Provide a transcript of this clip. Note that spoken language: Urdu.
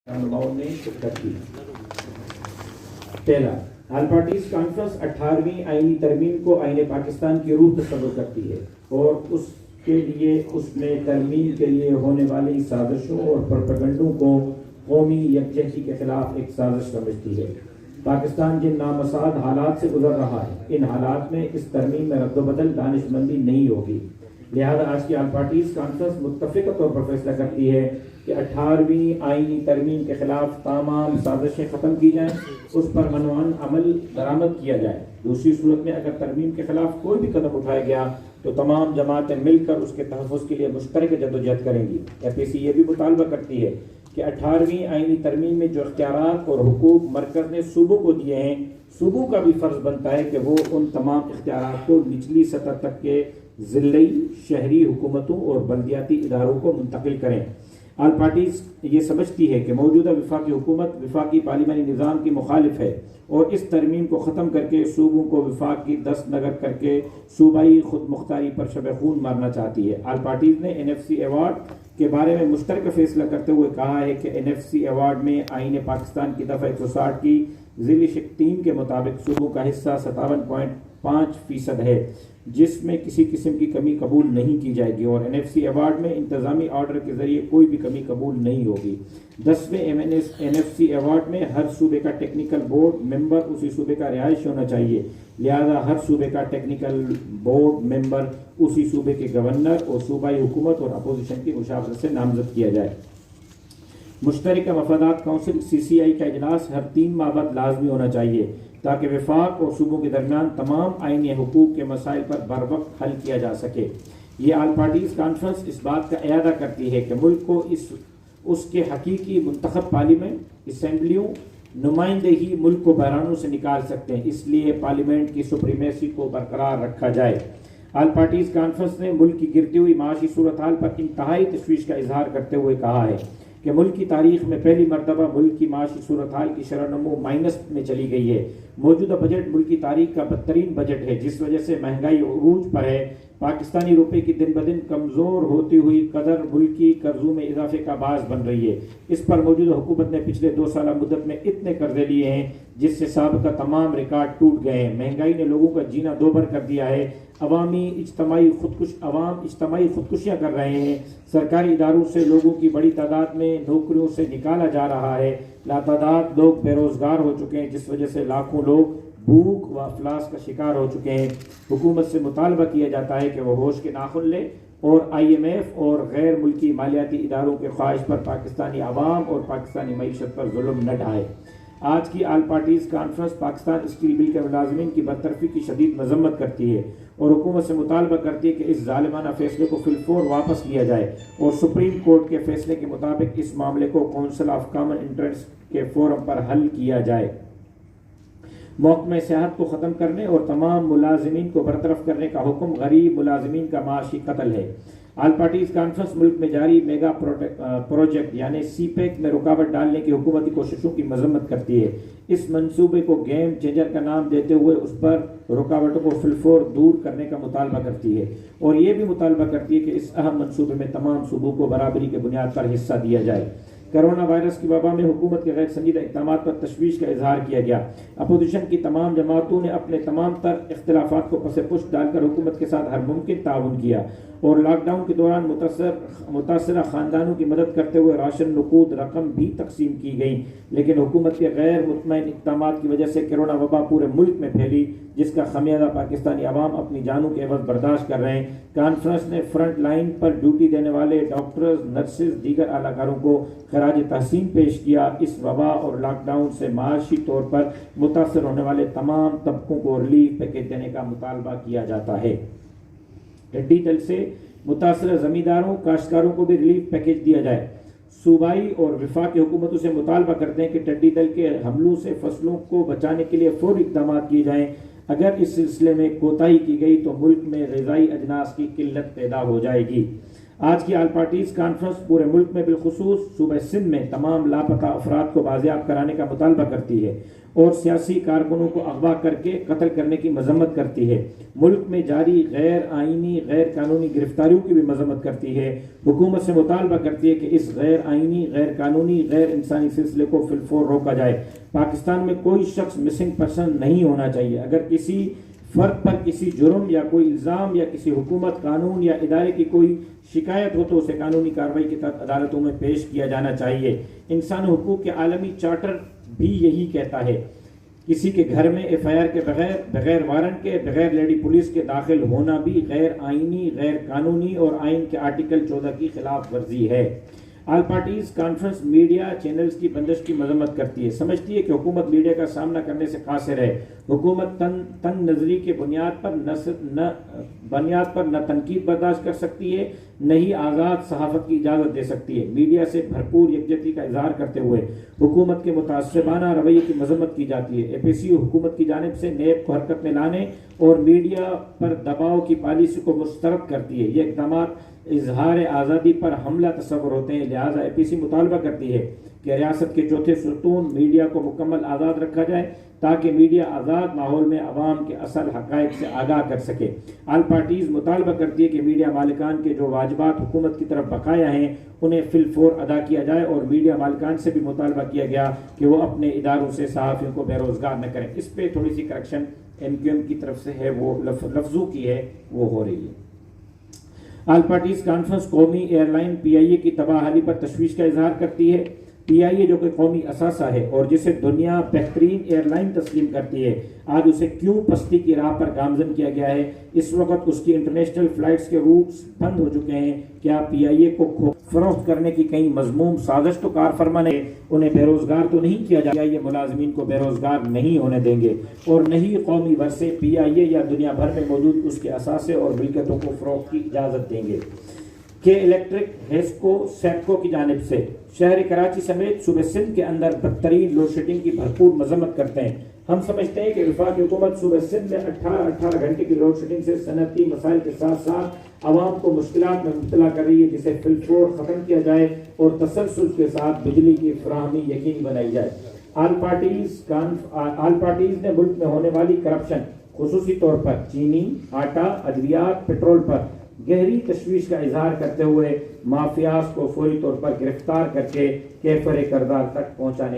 رہنماؤں نے شرکت کی۔ پہلا، آل پارٹیز کانفرنس 18ویں آئینی ترمیم کو آئین پاکستان کی روح تصور کرتی ہے اور اس کے لیے اس میں ترمیم کے لیے ہونے والی سازشوں اور پروپیگنڈوں کو قومی یکجہتی کے خلاف ایک سازش سمجھتی ہے۔ پاکستان جن نامساعد حالات سے گزر رہا ہے، ان حالات میں اس ترمیم میں رد و بدل دانش مندی نہیں ہوگی، لہذا آج کی آل پارٹیز کانفرنس متفقہ طور پر فیصلہ کرتی ہے کہ 18ویں آئینی ترمیم کے خلاف تمام سازشیں ختم کی جائیں، اس پر منوعاً عمل درآمد کیا جائے۔ دوسری صورت میں اگر ترمیم کے خلاف کوئی بھی قدم اٹھایا گیا تو تمام جماعتیں مل کر اس کے تحفظ کے لیے مشترکہ جدوجہد کریں گی۔ اے پی سی یہ بھی مطالبہ کرتی ہے کہ 18ویں آئینی ترمیم میں جو اختیارات اور حقوق مرکز نے صوبوں کو دیے ہیں، صوبوں کا بھی فرض بنتا ہے کہ وہ ان تمام اختیارات کو نچلی سطح تک کے ضلعی، شہری حکومتوں اور بلدیاتی اداروں کو منتقل کریں۔ آل پارٹیز یہ سمجھتی ہے کہ موجودہ وفاقی حکومت وفاقی پارلیمانی نظام کی مخالف ہے اور اس ترمیم کو ختم کر کے صوبوں کو وفاق کی دست نگر کر کے صوبائی خود مختاری پر شب خون مارنا چاہتی ہے۔ آل پارٹیز نے این ایف سی ایوارڈ کے بارے میں مشترکہ فیصلہ کرتے ہوئے کہا ہے کہ این ایف سی ایوارڈ میں آئین پاکستان کی دفعہ 160 کی ذیلی شق 3 کے مطابق صوبوں کا حصہ 57.5% ہے، جس میں کسی قسم کی کمی قبول نہیں کی جائے گی، اور این ایف سی ایوارڈ میں انتظامی آرڈر کے ذریعے کوئی بھی کمی قبول نہیں ہوگی۔ 10ویں این ایف سی ایوارڈ میں ہر صوبے کا ٹیکنیکل بورڈ ممبر اسی صوبے کا رہائشی ہونا چاہیے، لہذا ہر صوبے کا ٹیکنیکل بورڈ ممبر اسی صوبے کے گورنر اور صوبائی حکومت اور اپوزیشن کی مشاورت سے نامزد کیا جائے۔ مشترکہ مفادات کونسل سی سی آئی کا اجلاس ہر 3 ماہ بعد لازمی ہونا چاہیے تاکہ وفاق اور صوبوں کے درمیان تمام آئینی حقوق کے مسائل پر بروقت حل کیا جا سکے۔ یہ آل پارٹیز کانفرنس اس بات کا اعادہ کرتی ہے کہ ملک کو اس کے حقیقی منتخب پارلیمنٹ اسمبلیوں نمائندے ہی ملک کو بحرانوں سے نکال سکتے ہیں، اس لیے پارلیمنٹ کی سپریمیسی کو برقرار رکھا جائے۔ آل پارٹیز کانفرنس نے ملک کی گرتی ہوئی معاشی صورتحال پر انتہائی تشویش کا اظہار کرتے ہوئے کہا ہے کہ ملک کی تاریخ میں پہلی مرتبہ ملک کی معاشی صورتحال کی شرح نمو مائنس میں چلی گئی ہے۔ موجودہ بجٹ ملک کی تاریخ کا بدترین بجٹ ہے، جس وجہ سے مہنگائی عروج پر ہے۔ پاکستانی روپے کی دن بدن کمزور ہوتی ہوئی قدر ملکی قرضوں میں اضافے کا باعث بن رہی ہے۔ اس پر موجودہ حکومت نے پچھلے 2 سالہ مدت میں اتنے قرضے لیے ہیں جس سے سابقہ تمام ریکارڈ ٹوٹ گئے ہیں۔ مہنگائی نے لوگوں کا جینا دوبر کر دیا ہے۔ عوام اجتماعی خودکشیاں کر رہے ہیں۔ سرکاری اداروں سے لوگوں کی بڑی تعداد میں نوکریوں سے نکالا جا رہا ہے۔ لاتعداد لوگ بے روزگار ہو چکے ہیں، جس وجہ سے لاکھوں لوگ بھوک و افلاس کا شکار ہو چکے ہیں۔ حکومت سے مطالبہ کیا جاتا ہے کہ وہ ہوش کے ناخن لے اور آئی ایم ایف اور غیر ملکی مالیاتی اداروں کے خواہش پر پاکستانی عوام اور پاکستانی معیشت پر ظلم نہ ڈھائے۔ آج کی all parties conference Pakistan steel mill کے ملازمین کی برطرفی کی شدید مذمت کرتی ہے اور حکومت سے مطالبہ کرتی ہے کہ اس ظالمانہ فیصلے کو فی الفور واپس لیا جائے اور سپریم کورٹ کے فیصلے کے مطابق اس معاملے کو کونسل آف کامن انٹرسٹ کے فورم پر حل کیا جائے۔ محکمہ صحت کو ختم کرنے اور تمام ملازمین کو برطرف کرنے کا حکم غریب ملازمین کا معاشی قتل ہے۔ آل پارٹیز کانفرنس ملک میں جاری میگا پروجیکٹ یعنی سی پیک میں رکاوٹ ڈالنے کی حکومتی کوششوں کی مذمت کرتی ہے۔ اس منصوبے کو گیم چینجر کا نام دیتے ہوئے اس پر رکاوٹوں کو فی الفور دور کرنے کا مطالبہ کرتی ہے اور یہ بھی مطالبہ کرتی ہے کہ اس اہم منصوبے میں تمام صوبوں کو برابری کے بنیاد پر حصہ دیا جائے۔ کرونا وائرس کی وبا میں حکومت کے غیر سنجیدہ اقدامات پر تشویش کا اظہار کیا گیا۔ اپوزیشن کی تمام جماعتوں نے اپنے تمام تر اختلافات کو پس پشت ڈال کر حکومت کے ساتھ ہر ممکن تعاون کیا اور لاک ڈاؤن کے دوران متاثرہ خاندانوں کی مدد کرتے ہوئے راشن نقود رقم بھی تقسیم کی گئی، لیکن حکومت کے غیر مطمئن اقدامات کی وجہ سے کرونا وبا پورے ملک میں پھیلی، جس کا خمیازہ پاکستانی عوام اپنی جانوں کے عوض برداشت کر رہے ہیں۔ کانفرنس نے فرنٹ لائن پر ڈیوٹی دینے والے ڈاکٹرز، نرسز، دیگر اعلیٰ کاروں کو خراج تحسین پیش کیا۔ اس وبا اور لاک ڈاؤن سے معاشی طور پر متاثر ہونے والے تمام طبقوں کو ریلیف پیکیج دینے کا مطالبہ کیا جاتا ہے۔ ٹڈی دل سے متاثرہ زمینداروں، کاشتکاروں کو بھی ریلیف پیکیج دیا جائے۔ صوبائی اور وفاقی حکومتوں سے مطالبہ کرتے ہیں کہ ٹڈی دل کے حملوں سے فصلوں کو بچانے کے لیے فوری اقدامات کیے جائیں۔ اگر اس سلسلے میں کوتاہی کی گئی تو ملک میں غذائی اجناس کی قلت پیدا ہو جائے گی۔ آج کی آل پارٹیز کانفرنس پورے ملک میں بالخصوص صوبہ سندھ میں تمام لاپتہ افراد کو بازیاب کرانے کا مطالبہ کرتی ہے اور سیاسی کارکنوں کو اغوا کر کے قتل کرنے کی مذمت کرتی ہے۔ ملک میں جاری غیر آئینی غیر قانونی گرفتاریوں کی بھی مذمت کرتی ہے۔ حکومت سے مطالبہ کرتی ہے کہ اس غیر آئینی غیر قانونی غیر انسانی سلسلے کو فی الفور روکا جائے۔ پاکستان میں کوئی شخص مسنگ پرسن نہیں ہونا چاہیے۔ اگر کسی فرد پر کسی جرم یا کوئی الزام یا کسی حکومت قانون یا ادارے کی کوئی شکایت ہو تو اسے قانونی کارروائی کے تحت عدالتوں میں پیش کیا جانا چاہیے۔ انسانی حقوق کے عالمی چارٹر بھی یہی کہتا ہے۔ کسی کے گھر میں ایف آئی آر کے بغیر وارنٹ کے بغیر لیڈی پولیس کے داخل ہونا بھی غیر آئینی غیر قانونی اور آئین کے آرٹیکل 14 کی خلاف ورزی ہے۔ آل پارٹیز کانفرنس میڈیا چینلز کی بندش کی مذمت کرتی ہے، سمجھتی ہے کہ حکومت میڈیا کا سامنا کرنے سے قاصر ہے۔ حکومت تنگ نظری کے بنیاد پر نہ تنقید برداشت کر سکتی ہے، نہ ہی آزاد صحافت کی اجازت دے سکتی ہے۔ میڈیا سے بھرپور یکجہتی کا اظہار کرتے ہوئے حکومت کے متعصبانہ رویے کی مذمت کی جاتی ہے۔ اے پی سی یو حکومت کی جانب سے نیب کو حرکت میں لانے اور میڈیا پر دباؤ کی پالیسی کو مسترد کرتی ہے۔ یہ اقدامات اظہار آزادی پر حملہ تصور ہوتے ہیں، لہذا اے پی سی مطالبہ کرتی ہے کہ ریاست کے چوتھے ستون میڈیا کو مکمل آزاد رکھا جائے تاکہ میڈیا آزاد ماحول میں عوام کے اصل حقائق سے آگاہ کر سکے۔ آل پارٹیز مطالبہ کرتی ہے کہ میڈیا مالکان کے جو واجبات حکومت کی طرف بقایا ہیں انہیں فی الفور ادا کیا جائے، اور میڈیا مالکان سے بھی مطالبہ کیا گیا کہ وہ اپنے اداروں سے صحافیوں کو بے روزگار نہ کریں۔ اس پہ تھوڑی سی کریکشن ایم کیو ایم کی طرف سے ہے، وہ لفظوں کی ہے، وہ ہو رہی ہے۔ آل پارٹیز کانفرنس قومی ایئر لائن پی آئی اے کی تباہی پر تشویش کا اظہار کرتی ہے۔ پی آئی اے جو کہ قومی اثاثہ ہے اور جسے دنیا بہترین ایئر لائن تسلیم کرتی ہے، آج اسے کیوں پستی کی راہ پر گامزن کیا گیا ہے؟ اس وقت اس کی انٹرنیشنل فلائٹس کے روٹس بند ہو چکے ہیں۔ کیا پی آئی اے کو فروخت کرنے کی کہیں مذموم سازش تو کار فرما نے انہیں بے روزگار تو نہیں کیا جائے؟ یہ ملازمین کو بے روزگار نہیں ہونے دیں گے اور نہیں قومی ورثے پی آئی اے یا دنیا بھر میں موجود اس کے اثاثے اور ملکیتوں کو فروخت کی اجازت دیں گے۔ کہ الیکٹرک ہیسکو سیپکو کی جانب سے شہر کراچی سمیت صوبہ سندھ کے اندر بدترین لوڈ شیڈنگ کی بھرپور مذمت کرتے ہیں۔ ہم سمجھتے ہیں کہ وفاقی حکومت صوبہ سندھ میں 18 گھنٹے کی لوڈ شیڈنگ سے صنعتی مسائل کے ساتھ ساتھ عوام کو مشکلات میں مبتلا کر رہی ہے، جسے فی الفور ختم کیا جائے اور تسلسل کے ساتھ بجلی کی فراہمی یقینی بنائی جائے۔ آل پارٹیز نے ملک میں ہونے والی کرپشن، خصوصی طور پر چینی، آٹا، ادویات، پیٹرول پر گہری تشویش کا اظہار کرتے ہوئے مافیاز کو فوری طور پر گرفتار کر کے کیفر کردار تک پہنچانے